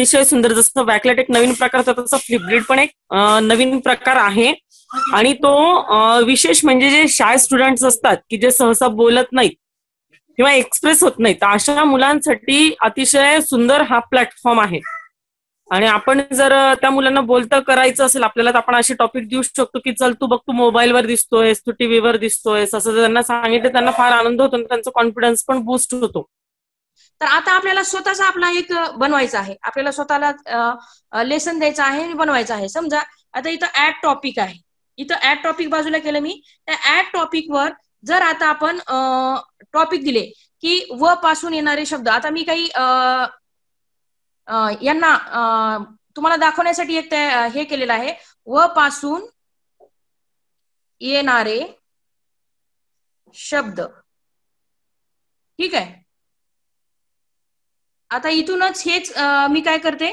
अतिशय सुंदर. जसं बॅकलाइट एक नवीन प्रकार होता तसं फ्लिपग्रिड पण एक नवीन प्रकार आहे. आणि तो विशेष म्हणजे जे शाळेत स्टुडंट्स असतात की जे सहसा बोलत नाहीत किंवा एक्सप्रेस होत नाहीत, अशा मुलांसाठी अतिशय सुंदर हा प्लॅटफॉर्म आहे. आणि आपण जर त्या मुलांना बोलतं करायचं असेल आपल्याला, तर आपण अशी टॉपिक देऊ शकतो की चल तू बघ, तू मोबाईलवर दिसतोयस, तू टीव्हीवर दिसतोयस, असं जर त्यांना सांगितलं त्यांना फार आनंद होतो आणि त्यांचा कॉन्फिडन्स पण बूस्ट होतो. तर आता आपल्याला स्वतःचा आपला एक बनवायचा आहे, आपल्याला स्वतःला लेसन द्यायचं आहे आणि बनवायचं आहे. समजा आता इथं ऍड टॉपिक आहे, इथं ऍड टॉपिक बाजूला केलं मी. त्या ऍड टॉपिक वर जर आता आपण टॉपिक दिले की व पासून येणारे शब्द, आता मी काही यांना तुम्हाला दाखवण्यासाठी एक हे केलेलं आहे, व पासून येणारे शब्द. ठीक आहे. आता इथूनच हेच मी काय करते,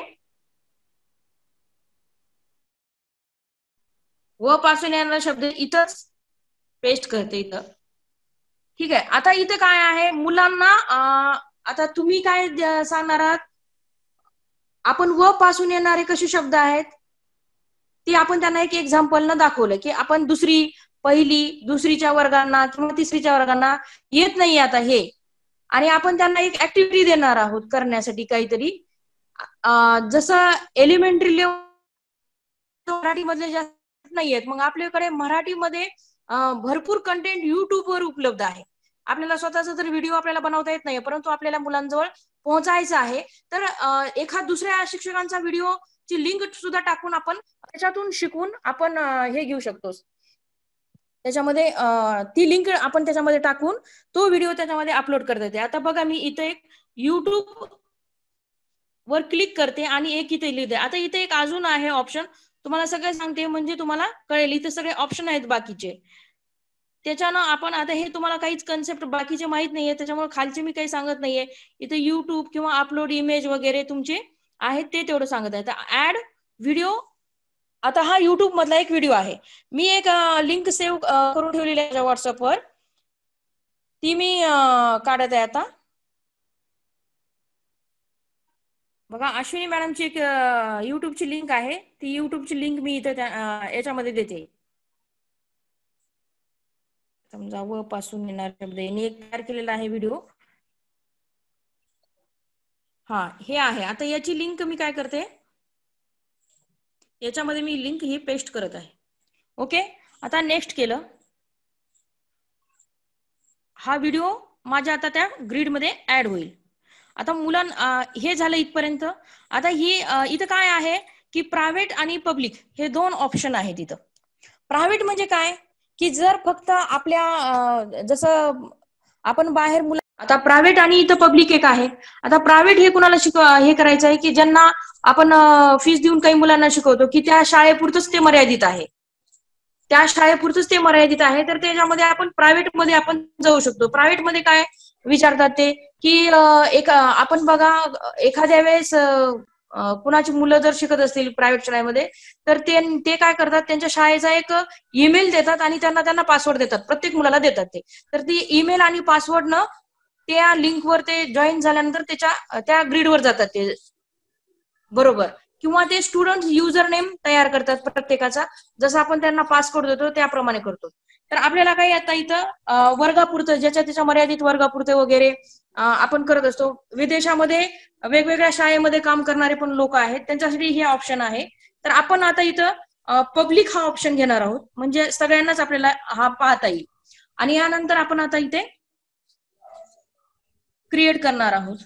व पासून येणारा शब्द इथंच पेस्ट करते इथं. ठीक आहे. आता इथं काय आहे मुलांना, आता तुम्ही काय सांगणार आहात, आपण व पासून येणारे कसे शब्द आहेत ते आपण त्यांना एक एक्झाम्पल न दाखवलं की आपण पहिली दुसरीच्या वर्गांना किंवा तिसरीच्या वर्गांना येत नाही आता हे, आणि आपण त्यांना एक ऍक्टिव्हिटी देणार आहोत करण्यासाठी काहीतरी. जसं एलिमेंटरी लेवल मराठीमधले जास्त नाहीयेत, मग आपल्याकडे मराठीमध्ये भरपूर कंटेंट युट्यूबवर उपलब्ध आहे. आपल्याला स्वतःचा तर व्हिडिओ आपल्याला बनवता येत नाही, परंतु आपल्याला मुलांजवळ पोहोचायचं आहे. तर एखाद दुसऱ्या शिक्षकांचा व्हिडिओची लिंक सुद्धा टाकून आपण त्याच्यातून शिकून आपण हे घेऊ शकतो. त्याच्यामध्ये ती लिंक आपण त्याच्यामध्ये टाकून तो व्हिडिओ त्याच्यामध्ये अपलोड करता येते. आता बघा मी इथे एक युट्यूब वर क्लिक करते आणि एक इथे लिहिते. आता इथे एक अजून आहे ऑप्शन, तुम्हाला सगळे सांगते म्हणजे तुम्हाला कळेल. इथे सगळे ऑप्शन आहेत बाकीचे, त्याच्यानं आपण आता हे तुम्हाला काहीच कन्सेप्ट बाकीचे माहित नाहीये, त्याच्यामुळे खालचे मी काही सांगत नाहीये. इथे युट्यूब किंवा अपलोड इमेज वगैरे तुमचे आहेत ते तेवढं सांगत आहे. ऍड व्हिडिओ, आता हा युट्यूब मधला एक व्हिडिओ आहे, मी एक लिंक सेव्ह करून ठेवलेली आहे व्हॉट्सअपवर, ती मी काढत आहे आता. बघा अश्विनी मॅडमची एक युट्यूबची लिंक आहे, ती युट्यूबची लिंक मी इथे याच्यामध्ये देते. समजा व पासून येणार शब्द यांनी एक तयार केलेला आहे व्हिडिओ. हा हे आहे. आता याची लिंक मी काय करते, याच्यामध्ये मी लिंक ही पेस्ट करत आहे. ओके. आता नेक्स्ट केलं, हा व्हिडिओ माझ्या आता त्या ग्रीड मध्ये ऍड होईल. आता हे झालं इथपर्यंत. आता इथं काय आहे की प्रायव्हेट आणि पब्लिक हे दोन ऑप्शन आहेत इथं. प्रायव्हेट म्हणजे काय की जर फक्त आपल्या जसं आपण बाहेर आता प्रायव्हेट आणि इथं पब्लिक एक आहे. आता प्रायव्हेट हे कुणाला हे करायचं आहे की ज्यांना आपण फीस देऊन काही मुलांना शिकवतो की त्या शाळेपुरतच ते मर्यादित आहे, त्या शाळेपुरतच ते मर्यादित आहे. तर त्याच्यामध्ये आपण प्रायव्हेट मध्ये आपण जाऊ शकतो. प्रायव्हेट मध्ये काय विचारतात ते की एक आपण बघा एखाद्या वेळेस कुणाची मुलं जर शिकत असतील प्रायव्हेट शाळेमध्ये, तर ते काय करतात, त्यांच्या शाळेचा एक ईमेल देतात आणि त्यांना पासवर्ड देतात, प्रत्येक मुलाला देतात ते. तर ती ईमेल आणि पासवर्ड न त्या लिंकवर ते जॉईन झाल्यानंतर त्या ग्रीडवर जातात ते, बरोबर. किंवा ते स्टुडंट युजर नेम तयार करतात प्रत्येकाचा, जसं आपण त्यांना पासवर्ड देतो त्याप्रमाणे करतो. तर आपल्याला काही आता इथं वर्गापुरतं ज्याच्या त्याच्या मर्यादित वर्गापुरते वगैरे आपण करत असतो. विदेशामध्ये वेगवेगळ्या शाळेमध्ये काम करणारे पण लोक आहेत, त्यांच्यासाठी हे ऑप्शन आहे. तर आपण आता इथं पब्लिक हा ऑप्शन घेणार आहोत, म्हणजे सगळ्यांनाच आपल्याला हा पाहता येईल. आणि यानंतर आपण आता इथे क्रिएट करणार आहोत.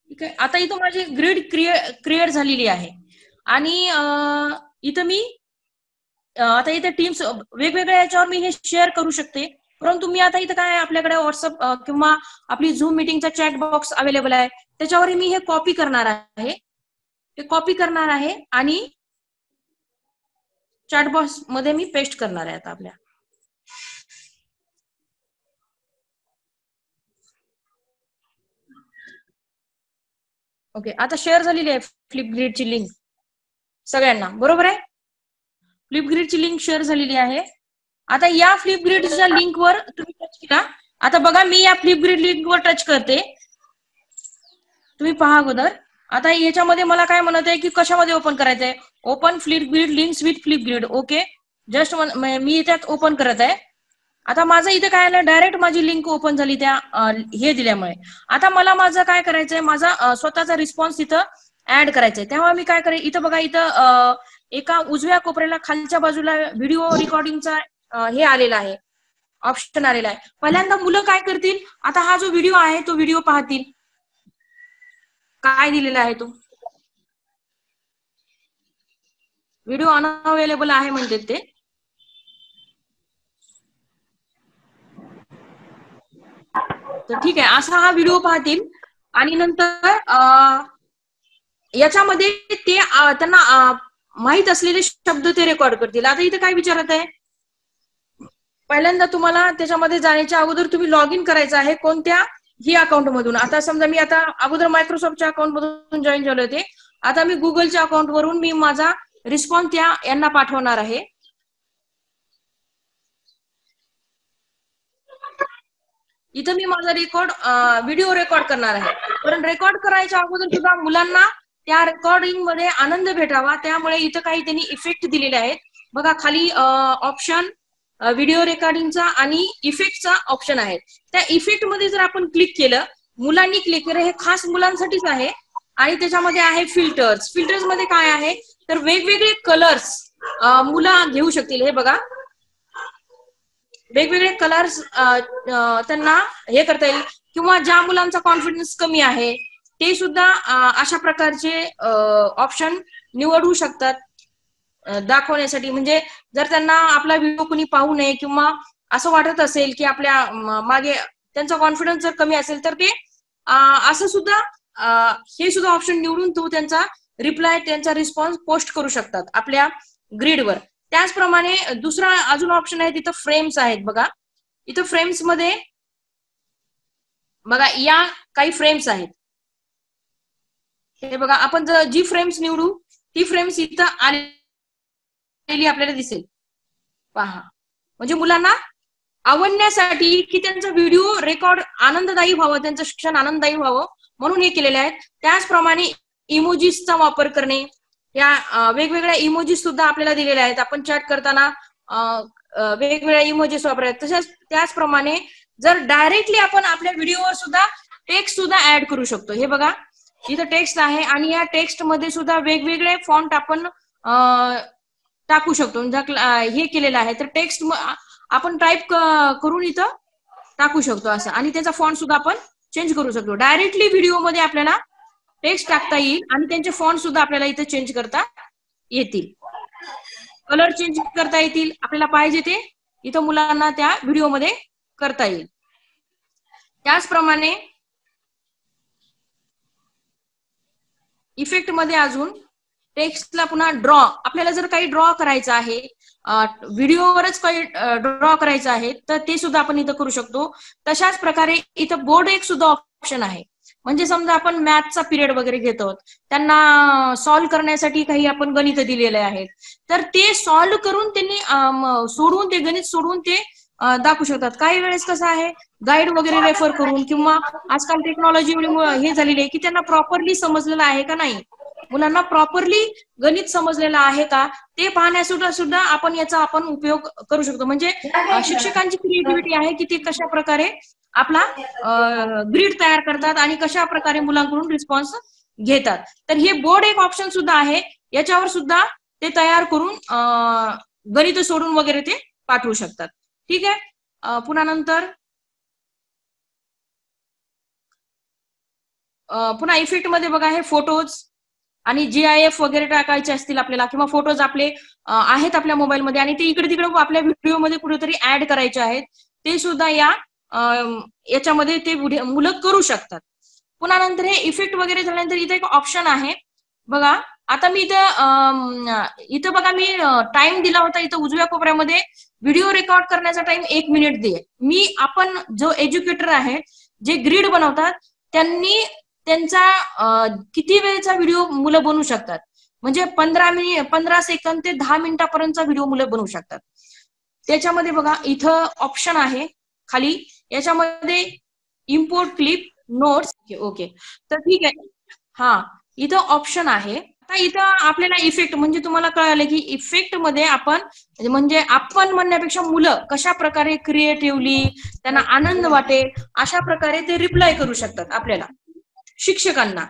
ठीक आहे. आता इथं माझी ग्रीड क्रिएट झालेली आहे आणि इथं मी आता इथे टीम्स वेगवेगळ्या याच्यावर मी हे शेअर करू शकते. परंतु मी आता इथं काय आपल्याकडे व्हॉट्सअप किंवा आपली झूम मीटिंगचा चॅट बॉक्स अवेलेबल आहे, त्याच्यावर मी हे कॉपी करणार आहे, आणि चॅट बॉक्स मध्ये मी पेस्ट करणार आहे आता आपल्या. ओके. आता शेअर झालेली आहे फ्लिपग्रिडची लिंक सगळ्यांना, बरोबर आहे. फ्लिपग्रिडची लिंक शेअर झालेली आहे. आता या फ्लिपग्रिडच्या लिंकवर तुम्ही टच केला. आता बघा मी या फ्लिपग्रिड लिंकवर टच करते. तुम्ही पहा अगोदर. आता याच्यामध्ये मला काय म्हणत आहे की कशामध्ये ओपन करायचं आहे. Open Flipgrid links with Flipgrid. Okay, just मी त्यात ओपन करत आहे. आता माझं इथे काय आलं, डायरेक्ट माझी लिंक ओपन झाली त्या हे दिल्यामुळे. आता मला माझं काय करायचंय, माझा स्वतःचा रिस्पॉन्स इथं ऍड करायचंय. तेव्हा मी काय करेन, इथं बघा, इथं एका उजव्या कोपऱ्याला खालच्या बाजूला व्हिडिओ रेकॉर्डिंगचा हे आलेला आहे, ऑप्शन आलेला आहे. पहिल्यांदा मुलं काय करतील, आता हा जो व्हिडिओ आहे तो व्हिडिओ पाहतील. काय दिलेला आहे तो व्हिडिओ अनअवेलेबल आहे म्हणतात ते. तर ठीक आहे, असा हा व्हिडिओ पाहतील आणि नंतर याच्यामध्ये ते त्यांना माहित असलेले शब्द ते रेकॉर्ड करतील. आता इथे काय विचारत आहे, पहिल्यांदा तुम्हाला त्याच्यामध्ये जाण्याच्या अगोदर तुम्ही लॉग इन करायचं आहे कोणत्या ही अकाउंट मधून. आता समजा मी आता अगोदर मायक्रोसॉफ्टच्या अकाउंट मधून जॉईन झाले होते, आता मी गुगलच्या अकाउंट वरून मी माझा रिस्पॉन्स त्या यांना पाठवणार आहे. इथं मी माझा व्हिडिओ रेकॉर्ड करणार आहे. कारण रेकॉर्ड करायच्या अगोदर सुद्धा मुलांना त्या रेकॉर्डिंग मध्ये आनंद भेटावा, त्यामुळे इथं काही त्यांनी इफेक्ट दिलेले आहेत. बघा खाली ऑप्शन व्हिडिओ रेकॉर्डिंगचा आणि इफेक्टचा ऑप्शन आहे. त्या इफेक्ट मध्ये जर आपण क्लिक केलं, मुलांनी क्लिक केलं, हे खास मुलांसाठीच आहे. आणि त्याच्यामध्ये आहे फिल्टर्स. फिल्टर्स मध्ये काय आहे तर वेगवेगळे कलर्स मुलं घेऊ शकतील. हे बघा, वेगवेगळे कलर्स त्यांना हे करता येईल. किंवा ज्या मुलांचा कॉन्फिडन्स कमी आहे ते सुद्धा अशा प्रकारचे ऑप्शन निवडू शकतात दाखवण्यासाठी. म्हणजे जर त्यांना आपला व्हिडिओ कुणी पाहू नये किंवा असं वाटत असेल की आपल्या मागे त्यांचा कॉन्फिडन्स जर कमी असेल तर ते असं सुद्धा हे सुद्धा ऑप्शन निवडून तो त्यांचा रिप्लाय, त्यांचा रिस्पॉन्स पोस्ट करू शकतात आपल्या ग्रीडवर. त्याचप्रमाणे दुसरा अजून ऑप्शन आहे, तिथं फ्रेम्स आहेत. बघा इथं फ्रेम्स मध्ये बघा या काही फ्रेम्स आहेत. हे बघा, आपण जर जी फ्रेम्स निवडू ती फ्रेम्स इथं आलेली आपल्याला दिसेल. पहा, म्हणजे मुलांना आवडण्यासाठी की त्यांचा व्हिडिओ रेकॉर्ड आनंददायी व्हावं, त्यांचं शिक्षण आनंददायी व्हावं म्हणून हे केलेले आहेत. त्याचप्रमाणे इमोजीसचा वापर करणे, या वेगवेगळ्या इमोजीस सुद्धा आपल्याला दिलेल्या आहेत. आपण चॅट करताना वेगवेगळ्या इमोजीस वापरायचे. तसेच त्याचप्रमाणे जर डायरेक्टली आपण आपल्या व्हिडिओवर सुद्धा टेक्स्ट सुद्धा ऍड करू शकतो. हे बघा इथं टेक्स्ट आहे आणि या टेक्स्ट मध्ये सुद्धा वेगवेगळे फॉन्ट आपण टाकू शकतो. हे केलेलं आहे तर टेक्स्ट आपण टाईप करून इथं टाकू शकतो असं, आणि त्याचा फॉन्ट सुद्धा आपण चेंज करू शकतो. डायरेक्टली व्हिडिओ मध्ये आपल्याला टेक्स्ट टाकता येईल आणि त्यांचे फॉन्ट सुद्धा आपल्याला इथं चेंज करता येतील, कलर चेंज करता येतील. आपल्याला पाहिजे ते इथं मुलांना त्या व्हिडिओमध्ये करता येईल. त्याचप्रमाणे इफेक्ट मध्ये अजून टेक्स्टला पुन्हा ड्रॉ, आपल्याला जर काही ड्रॉ करायचं आहे, व्हिडिओवरच काही ड्रॉ करायचं आहे तर ते सुद्धा आपण इथं करू शकतो. तशाच प्रकारे इथं बोर्ड एक सुद्धा ऑप्शन आहे. म्हणजे समजा आपण मॅथचा पिरियड वगैरे घेतो, त्यांना सॉल्व्ह करण्यासाठी काही आपण गणित दिलेले आहेत, तर ते सॉल्व्ह करून त्यांनी सोडवून ते गणित सोडवून ते दाखवू शकतात. काही वेळेस कसं आहे, गाईड वगैरे रेफर करून किंवा आजकाल टेक्नॉलॉजी हे झालेली आहे की त्यांना प्रॉपरली समजलेलं आहे का नाही, मुलांना प्रॉपरली गणित समजलेलं आहे का ते पाहण्यासाठी सुद्धा आपण याचा उपयोग करू शकतो. म्हणजे शिक्षकांची क्रिएटिव्हिटी आहे की ते कशा प्रकारे आपला ग्रीड तयार करतात आणि कशा प्रकारे मुलांकडून रिस्पॉन्स घेतात. तर हे बोर्ड एक ऑप्शन सुद्धा आहे, याच्यावर सुद्धा ते तयार करून गणित सोडून वगैरे ते पाठवू शकतात. ठीक आहे. पुन्हा नंतर पुन्हा इफेक्ट मध्ये बघा हे फोटोज आणि GIF वगैरे टाकायचे असतील आपल्याला, किंवा फोटोज आपले आहेत आपल्या मोबाईलमध्ये आणि ते इकडे तिकडे आपल्या व्हिडिओमध्ये कुठेतरी ऍड करायचे आहेत, ते सुद्धा याच्यामध्ये ते मुलं करू शकतात. पुन्हा नंतर हे इफेक्ट वगैरे झाल्यानंतर इथे एक ऑप्शन आहे बघा. आता मी इथं बघा मी टाइम दिला होता, इथं उजव्या कोपऱ्यामध्ये व्हिडिओ रेकॉर्ड करण्याचा टाइम 1 मिनिट दे. आपण जो एज्युकेटर आहे, जे ग्रीड बनवतात, त्यांनी त्यांचा किती वेळचा व्हिडिओ मुलं बनवू शकतात, म्हणजे 15 सेकंद ते 10 मिनिटापर्यंतचा व्हिडिओ मुलं बनवू शकतात. त्याच्यामध्ये बघा इथं ऑप्शन आहे खाली, याच्यामध्ये इम्पोर्ट क्लिप, नोट्स. ओके, तर ठीक आहे. हा, इथं ऑप्शन आहे. आता इथं आपल्याला इफेक्ट म्हणजे तुम्हाला कळालं की इफेक्ट मध्ये आपण म्हणजे आपण म्हणण्यापेक्षा मुलं कशा प्रकारे क्रिएटिव्हली त्यांना आनंद वाटेल अशा प्रकारे ते रिप्लाय करू शकतात आपल्याला शिक्षकांना.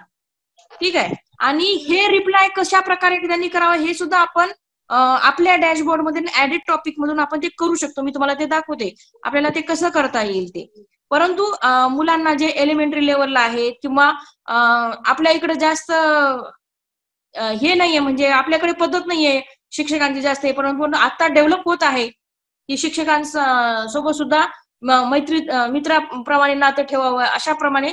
ठीक आहे. आणि हे रिप्लाय कशा प्रकारे त्यांनी करावं हे सुद्धा आपण आपल्या डॅशबोर्ड मध्ये ऍडिट टॉपिक मधून आपण ते करू शकतो. मी तुम्हाला ते दाखवते आपल्याला ते कसं करता येईल ते. परंतु मुलांना जे एलिमेंटरी लेवलला आहेत किंवा आपल्या इकडे जास्त हे नाहीये, म्हणजे आपल्याकडे पद्धत नाहीये शिक्षकांची जास्त आहे, परंतु आता डेव्हलप होत आहे की शिक्षकांसोबत सुद्धा मैत्री मित्राप्रमाणे नातं ठेवावं अशा प्रमाणे.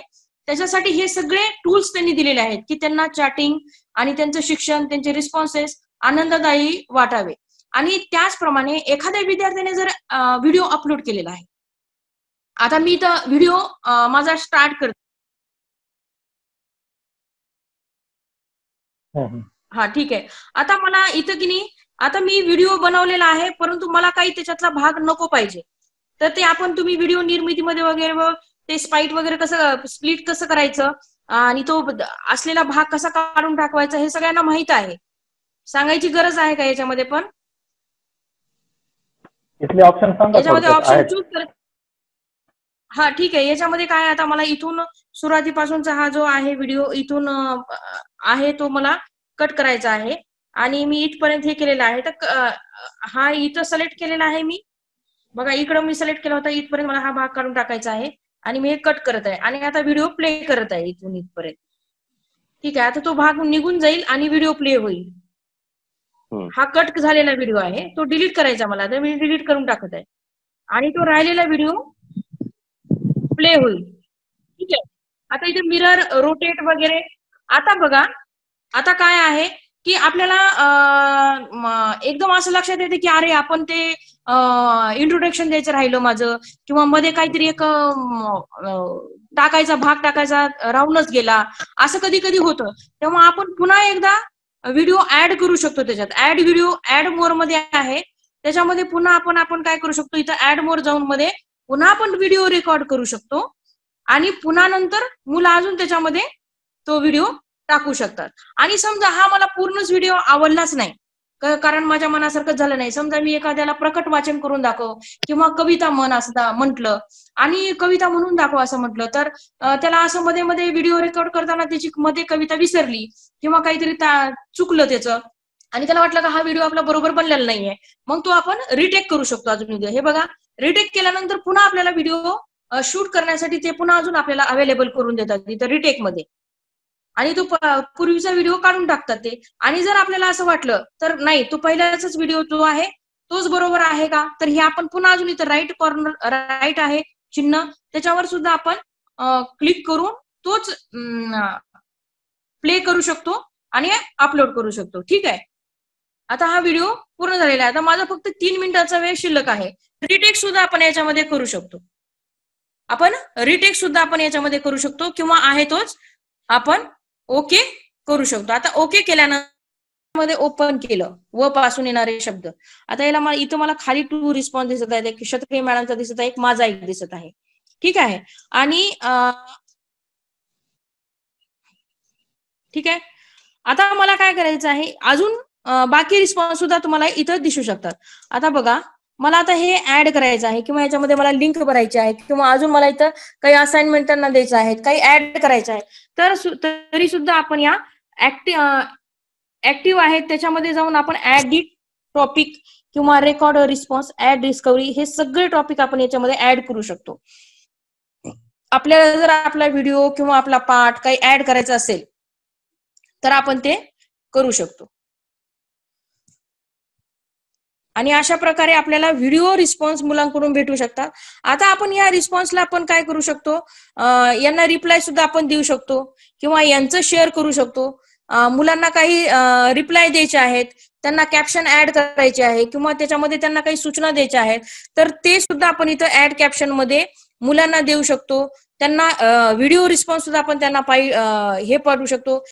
त्याच्यासाठी हे सगळे टूल्स त्यांनी दिलेले आहेत की त्यांना चॅटिंग आणि त्यांचं शिक्षण, त्यांचे रिस्पॉन्सेस आनंददायी वाटावे. आणि त्याचप्रमाणे एखाद्या विद्यार्थ्याने जर व्हिडिओ अपलोड केलेला आहे, आता मी तर व्हिडिओ माझा स्टार्ट करते. हा, ठीक आहे. आता मला इथं की नाही, आता मी व्हिडिओ बनवलेला आहे परंतु मला काही त्याच्यातला भाग नको पाहिजे, तर ते आपण तुम्ही व्हिडिओ निर्मितीमध्ये वगैरे ते स्पाईट वगैरे कसं स्प्लिट कसं करायचं आणि तो असलेला भाग कसा काढून टाकवायचा हे सगळ्यांना माहित आहे. सांगायची गरज आहे का याच्यामध्ये? पण ऑप्शन सांगा, याच्यामध्ये ऑप्शन चूज कर. हा, ठीक आहे. याच्यामध्ये काय, आता मला इथून सुरुवातीपासूनचा हा जो आहे व्हिडिओ इथून आहे तो मला कट करायचा आहे आणि मी इथपर्यंत हे केलेलं आहे. तर हा इथं सिलेक्ट केलेला आहे मी. बघा, इकडं मी सिलेक्ट केला होता, इथपर्यंत मला हा भाग काढून टाकायचा आहे आणि मी हे कट करत आहे आणि आता व्हिडिओ प्ले करत आहे इथून इथपर्यंत. ठीक आहे. आता तो भाग निघून जाईल आणि व्हिडिओ प्ले होईल. हा कट झालेला व्हिडिओ आहे, तो डिलीट करायचा मला, तर मी डिलीट करून टाकत आहे आणि तो राहिलेला व्हिडिओ प्ले होईल. ठीक आहे. आता इथे मिरर, रोटेट वगैरे. आता बघा, आता काय आहे की आपल्याला एकदम असं लक्षात येते की अरे आपण ते इंट्रोडक्शन द्यायचं राहिलं माझं, किंवा मध्ये काहीतरी एक टाकायचा भाग टाकायचा राहूनच गेला, असं कधी कधी होतं. तेव्हा आपण पुन्हा एकदा व्हिडिओ ऍड करू शकतो. त्याच्यात ऍड व्हिडिओ, ऍड मोर मध्ये आहे, त्याच्यामध्ये पुन्हा आपण काय करू शकतो, इथं ऍड मोर जाऊन मध्ये पुन्हा आपण व्हिडिओ रेकॉर्ड करू शकतो आणि पुन्हा नंतर मुलं अजून त्याच्यामध्ये तो व्हिडिओ टाकू शकतात. आणि समजा हा मला पूर्णच व्हिडिओ आवडलाच नाही, कारण माझ्या मनासारखं झालं नाही, समजा मी एखाद्याला प्रकट वाचन करून दाखव किंवा कविता म्हण असं म्हटलं आणि कविता म्हणून दाखव असं म्हटलं, तर त्याला असं मध्ये मध्ये व्हिडिओ रेकॉर्ड करताना त्याची मध्ये कविता विसरली किंवा काहीतरी चुकलं त्याचं आणि त्याला वाटलं का हा व्हिडिओ आपला बरोबर बनलेला नाहीये, मग तो आपण रिटेक करू शकतो अजून व्हिडिओ. हे बघा, रिटेक केल्यानंतर पुन्हा आपल्याला व्हिडिओ शूट करण्यासाठी ते पुन्हा अजून आपल्याला अवेलेबल करून देतात तिथं रिटेक मध्ये, आणि तो पूर्वीचा व्हिडिओ काढून टाकतात ते. आणि जर आपल्याला असं वाटलं तर नाही, तो पहिल्याचाच व्हिडिओ जो आहे तोच बरोबर आहे का, तर हे आपण पुन्हा अजून इथं राईट कॉर्नर, राईट आहे चिन्ह, त्याच्यावर सुद्धा आपण क्लिक करून तोच प्ले करू शकतो आणि अपलोड करू शकतो. ठीक आहे. आता हा व्हिडिओ पूर्ण झालेला आहे. आता माझा फक्त 3 मिनिटाचा वेळ शिल्लक आहे. रिटेक सुद्धा आपण याच्यामध्ये करू शकतो. रिटेक सुद्धा आपण याच्यामध्ये करू शकतो किंवा आहे तोच आपण ओके करू शकतो. आता ओके केल्यानंतर मध्ये ओपन केलं, व पासून येणारे शब्द. आता याला इथं मला खाली 2 रिस्पॉन्स दिसत आहेत, एक शतके मॅडमचा दिसत आहे, एक माझा एक दिसत आहे. ठीक आहे. आणि ठीक आहे. आता मला काय करायचं आहे, अजून बाकी रिस्पॉन्स सुद्धा तुम्हाला इथं दिसू शकतात. आता बघा, मला आता हे ऍड करायचं आहे किंवा याच्यामध्ये मला लिंक भरायची आहे किंवा अजून मला इथं काही असाइनमेंट त्यांना द्यायचं आहे, काही ऍड करायचं आहे, तर तरी सुद्धा आपण या ऍक्टिव्ह आहेत त्याच्यामध्ये जाऊन आपण ऍडिट टॉपिक किंवा रेकॉर्ड रिस्पॉन्स, ऍड डिस्कवरी, हे सगळे टॉपिक आपण याच्यामध्ये ऍड करू शकतो. आपल्याला जर आपला व्हिडिओ किंवा आपला पाठ काही ऍड करायचा असेल तर आपण ते करू शकतो. आणि अशा प्रकारे आपल्याला व्हिडिओ रिस्पॉन्स मुलांकडून भेटू शकतात. आता आपण या रिस्पॉन्सला आपण काय करू शकतो, यांना रिप्लाय सुद्धा आपण देऊ शकतो किंवा यांचं शेअर करू शकतो. मुलांना काही रिप्लाय द्यायचे आहेत, त्यांना कॅप्शन ऍड करायचे आहे किंवा त्याच्यामध्ये त्यांना काही सूचना द्यायच्या आहेत, तर ते सुद्धा आपण इथं ऍड कॅप्शन मध्ये मुलांना देऊ शकतो. त्यांना व्हिडिओ रिस्पॉन्स सुद्धा आपण त्यांना हे पाठवू शकतो.